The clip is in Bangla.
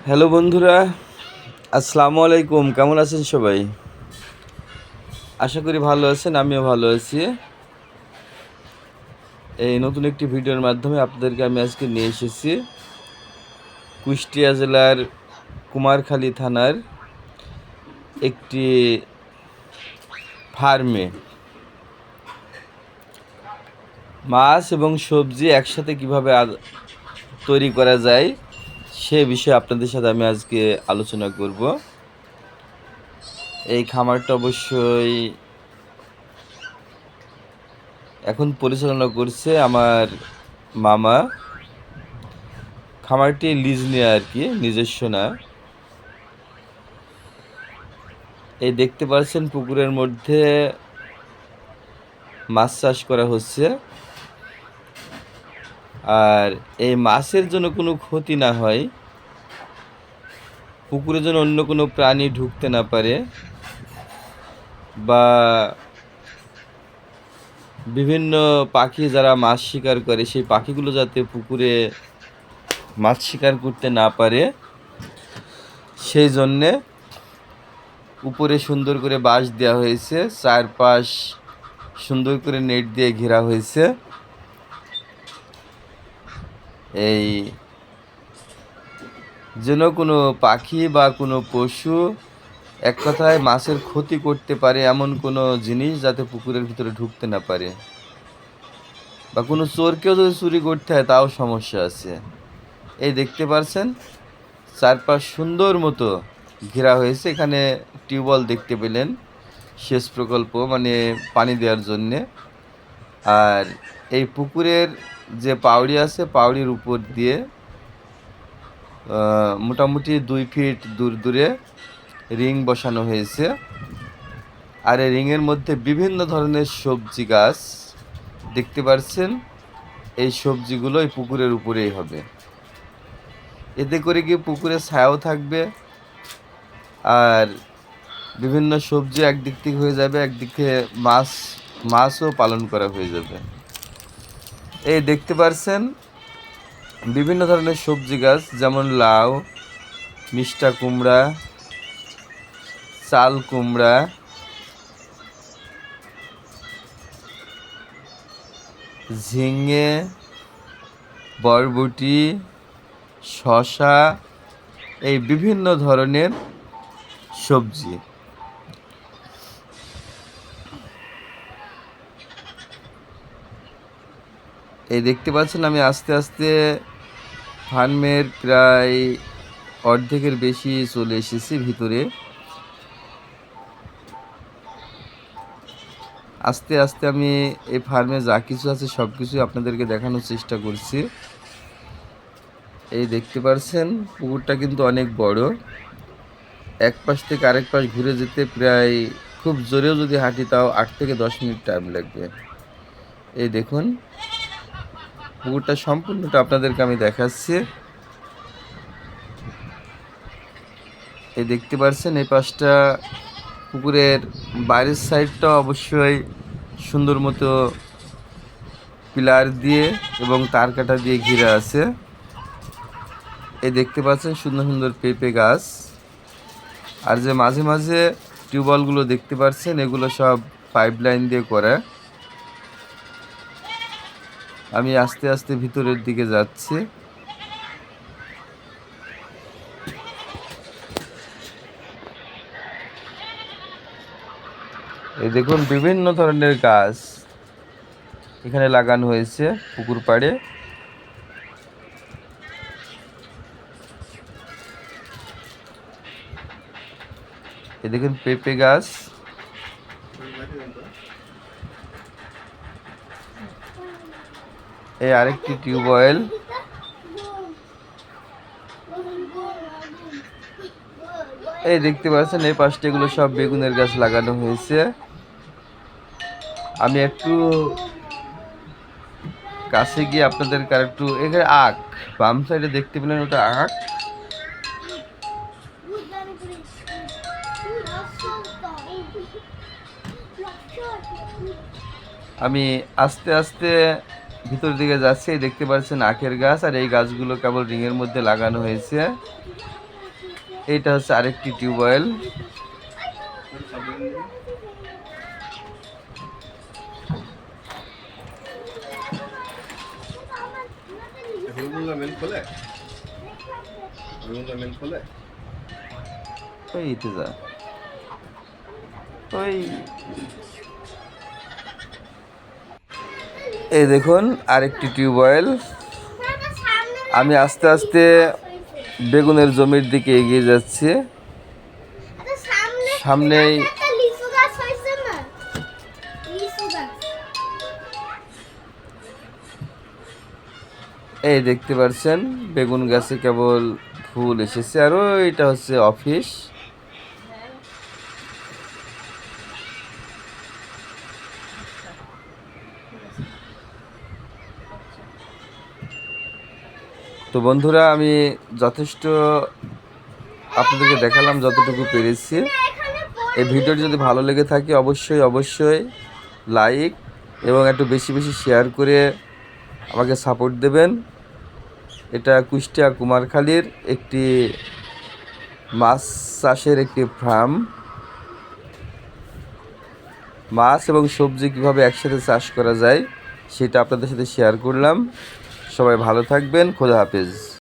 হ্যালো বন্ধুরা, আসসালামু আলাইকুম। কেমন আছেন সবাই? আশা করি ভালো আছেন, আমিও ভালো আছি। এই নতুন একটি ভিডিওর মাধ্যমে আপনাদেরকে আমি আজকে নিয়ে এসেছি কুষ্টিয়া জেলার কুমারখালী থানার একটি ফার্মে মাছ এবং সবজি একসাথে কিভাবে তৈরি করা যায় সে বিষয়ে আপনাদের সাথে আমি আজকে আলোচনা করব। এই খামারটা অবশ্যই এখন পরিচালনা করছে আমার মামা। খামারটি লিজ নেয়া আর কি, নিজস্ব না। এই দেখতে পাচ্ছেন পুকুরের মধ্যে মাছ চাষ করা হচ্ছে। আর এই মাছের জন্য কোনো ক্ষতি না হয়, পুকুরের জন্য অন্য কোনো প্রাণী ঢুকতে না পারে, বা বিভিন্ন পাখি যারা মাছ শিকার করে সেই পাখিগুলো যাতে পুকুরে মাছ শিকার করতে না পারে, সেই জন্যে উপরে সুন্দর করে বাঁশ দেওয়া হয়েছে, চারপাশ সুন্দর করে নেট দিয়ে ঘেরা হয়েছে। এই যেন কোনো পাখি বা কোনো পশু, এক কথায় মাছের ক্ষতি করতে পারে এমন কোনো জিনিস যাতে পুকুরের ভিতরে ঢুকতে না পারে, বা কোনো চোরকেও যদি চুরি করতে হয় তাও সমস্যা আছে। এই দেখতে পাচ্ছেন চারপাশ সুন্দর মতো ঘেরা হয়েছে। এখানে টিউবওয়েল দেখতে পেলেন, সেচ প্রকল্প, মানে পানি দেওয়ার জন্যে। আর এই পুকুরের যে পাউড়ি আছে, পাউড়ির উপর দিয়ে মোটামুটি 2 ফিট দূরে রিং বসানো হয়েছে। আর এই রিংয়ের মধ্যে বিভিন্ন ধরনের সবজি গাছ দেখতে পাচ্ছেন। এই সবজিগুলো এই পুকুরের উপরেই হবে। এতে করে কি পুকুরে ছায়াও থাকবে, আর বিভিন্ন সবজি একদিক থেকে হয়ে যাবে, একদিকে মাছও পালন করা হয়ে যাবে। এই দেখতে পাচ্ছেন বিভিন্ন ধরনের সবজি গাছ, যেমন লাউ, মিষ্টা কুমড়া, চাল কুমড়া, ঝিঙে, বরবটি, শসা, এই বিভিন্ন ধরনের সবজি। এই দেখতে পাচ্ছেন আমি আস্তে আস্তে ফার্মের প্রায় অর্ধেকের বেশি চলে এসেছি ভিতরে। আস্তে আস্তে আমি এই ফার্মে যা কিছু আছে সব কিছু আপনাদেরকে দেখানোর চেষ্টা করছি। এই দেখতে পাচ্ছেন পুকুরটা কিন্তু অনেক বড়। এক পাশ থেকে আরেক পাশ ঘুরে যেতে প্রায় খুব জোরেও যদি হাঁটি তাও 8 থেকে 10 মিনিট টাইম লাগবে। এই দেখুন পুকুরটা সম্পূর্ণটা আপনাদেরকে আমি দেখাচ্ছি। এই দেখতে পাচ্ছেন এই পাশটা পুকুরের বাইরের সাইডটা অবশ্যই সুন্দর মতো পিলার দিয়ে এবং তার কাটা দিয়ে ঘিরে আছে। এই দেখতে পাচ্ছেন সুন্দর সুন্দর পেঁপে গাছ। আর যে মাঝে মাঝে টিউবওয়েলগুলো দেখতে পাচ্ছেন, এগুলো সব পাইপলাইন দিয়ে করা। আমি আস্তে আস্তে ভিতরের দিকে যাচ্ছি। এই দেখুন বিভিন্ন ধরনের গাছ এখানে লাগানো হয়েছে পুকুর পাড়ে। এই দেখুন পেঁপে গাছ, এই আরেকটি টিউবওয়েল। এই দেখতে পাচ্ছেন এই পাশটা এগুলো সব বেগুনের গাছ লাগানো হয়েছে। আমি একটু কাছে গিয়ে আপনাদেরকে আর একটু, এখানে আখ, বাম সাইডে দেখতে পেলেন ওটা আখ। আমি আস্তে আস্তে ভিতর দিকে যাচ্ছি। দেখতে পাচ্ছেন আখের গাছ, আর এই গাছগুলো কেবল রিংয়ের মধ্যে লাগানো হয়েছে। এইটা হচ্ছে আরেকটি টিউবওয়েল। ওই ইতে যা ওই এই দেখুন আরেকটি টিউবওয়েল। আমি আস্তে আস্তে বেগুনের জমির দিকে এগিয়ে যাচ্ছি। সামনেই এই দেখতে পাচ্ছেন বেগুন গাছে কেবল ফুল এসেছে, আর ওইটা হচ্ছে অফিস। তো বন্ধুরা, আমি যথেষ্ট আপনাদেরকে দেখালাম যতটুকু পেরেছি। এই ভিডিওটি যদি ভালো লেগে থাকে অবশ্যই অবশ্যই লাইক এবং একটু বেশি বেশি শেয়ার করে আমাকে সাপোর্ট দেবেন। এটা কুষ্টিয়া কুমারখালীর একটি মাছ চাষের একটি ফার্ম। মাছ এবং সবজি কীভাবে একসাথে চাষ করা যায় সেটা আপনাদের সাথে শেয়ার করলাম। সবাই ভালো থাকবেন। খোদা হাফেজ।